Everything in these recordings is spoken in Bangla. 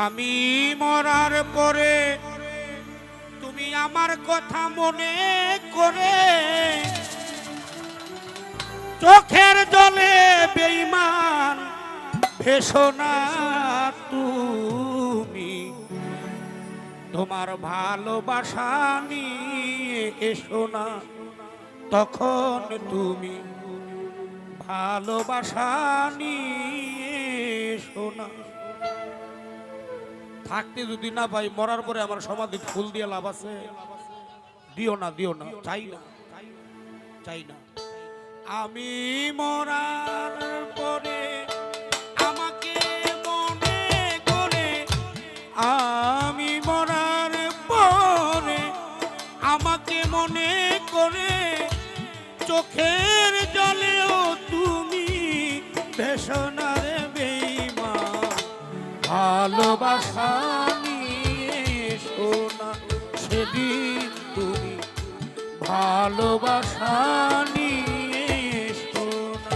আমি মরার পরে তুমি আমার কথা মনে করে চোখের জলে বেঈমান ভেসো না তুমি তোমার ভালোবাসা নিয়ে এসো না তখন তুমি ভালোবাসা নিয়ে এসো না। থাকতে যদি না পাই মরার পরে আমার সমাধি ফুল দিয়ে লাভ আছে? দিও না দিও না, চাই না চাই না। আমি মরার পরে আমাকে মনে করে, আমি মরার পরে আমাকে মনে করে চোখের জলেও তুমি ভেসো না রে বেঈমান ভালোবাসা নিয়ে এসো না সেদিন তুমি ভালোবাসা নিয়ে এসো না।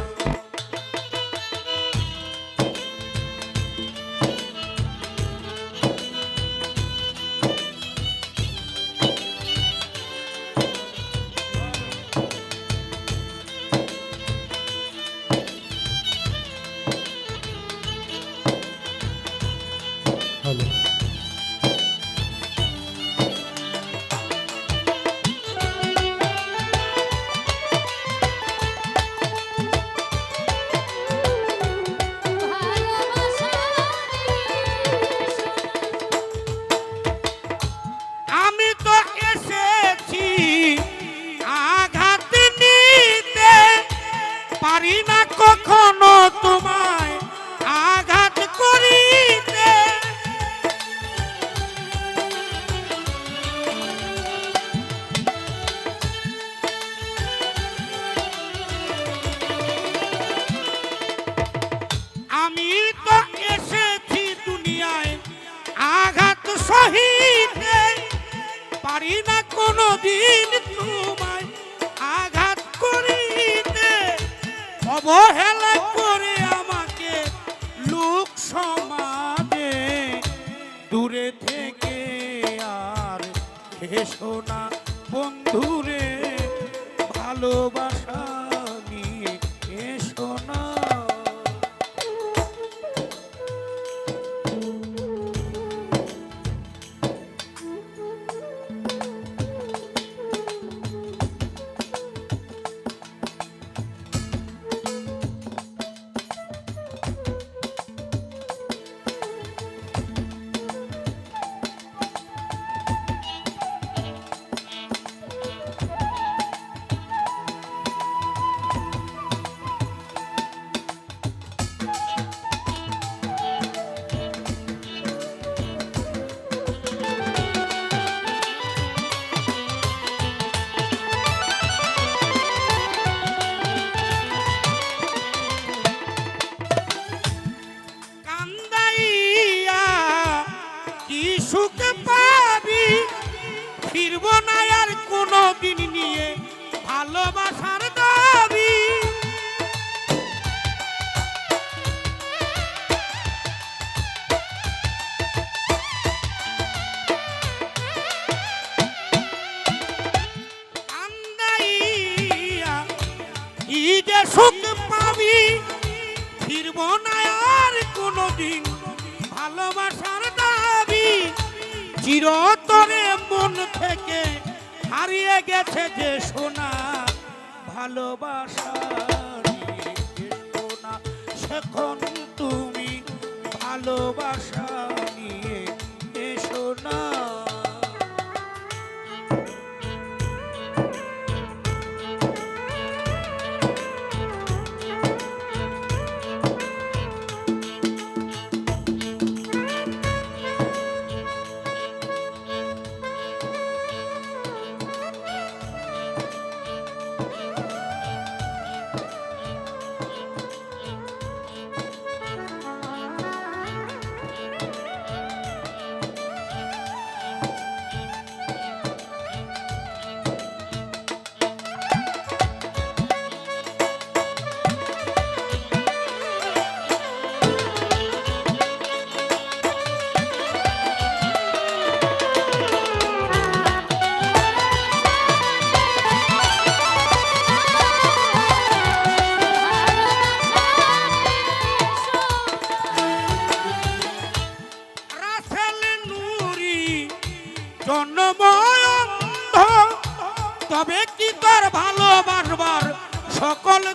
আমি তো এসেছি আঘাত নিতে, পারি না কখনো তোমায় আঘাত করিতে। আমি তো এসেছি দুনিয়ায় আঘাত সহিতে, পারি না কোনোদিন তোমায় আঘাত করিতে। অবহেলা করে আমাকে লোক সমাজে দূরে থেকে আর এসো না বন্ধুরে ভালোবাসা নিয়ে এসো না। সুখ পাবি ফিরব না আর কোনো দিন নিয়ে ভালোবাসার দাবি। কান্দাইয়া কি যে সুখ পাবি ফিরব না আর কোনো দিন ভালোবাসার দাবি। চিরতরে মন থেকে হারিয়ে গেছে যে সোনা ভালোবাসা নিয়ে এসো না সেখন তুমি ভালোবাসা নিয়ে এসো না।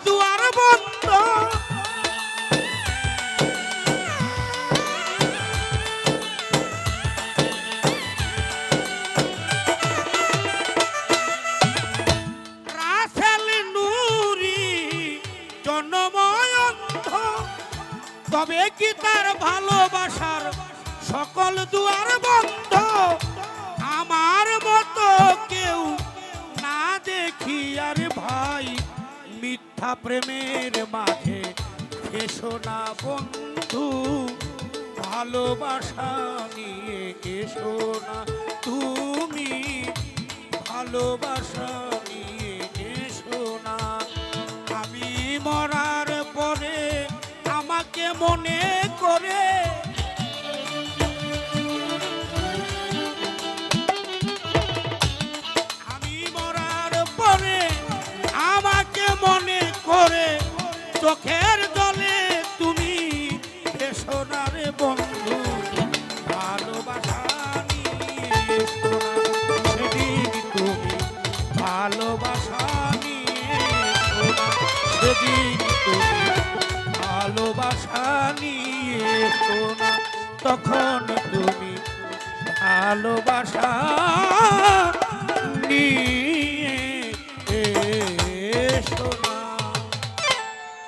দুয়ার বন্ধ, রাসেল নূরি জন্মময় অন্ধ, তবে কি তার ভালোবাসার সকল দুয়ার বন্ধ? আমার মতো কেউ না দেখি আর ভাই মিথ্যা প্রেমের মাঝে এসো না বন্ধু, ভালোবাসা নিয়ে এসো না তুমি, ভালোবাসা নিয়ে এসো না। আমি মরার পরে আমাকে মনে করে, আমি মরার পরে আমাকে মনে করে চোখের জলে তুমি এসো না রে বন্ধু, ভালোবাসা নিয়ে এসো না। সেদিন তুমি ভালোবাসা নিয়ে এসো না, সেদিন তুমি ভালোবাসা নিয়ে এসো না, তখন তুমি ভালোবাসা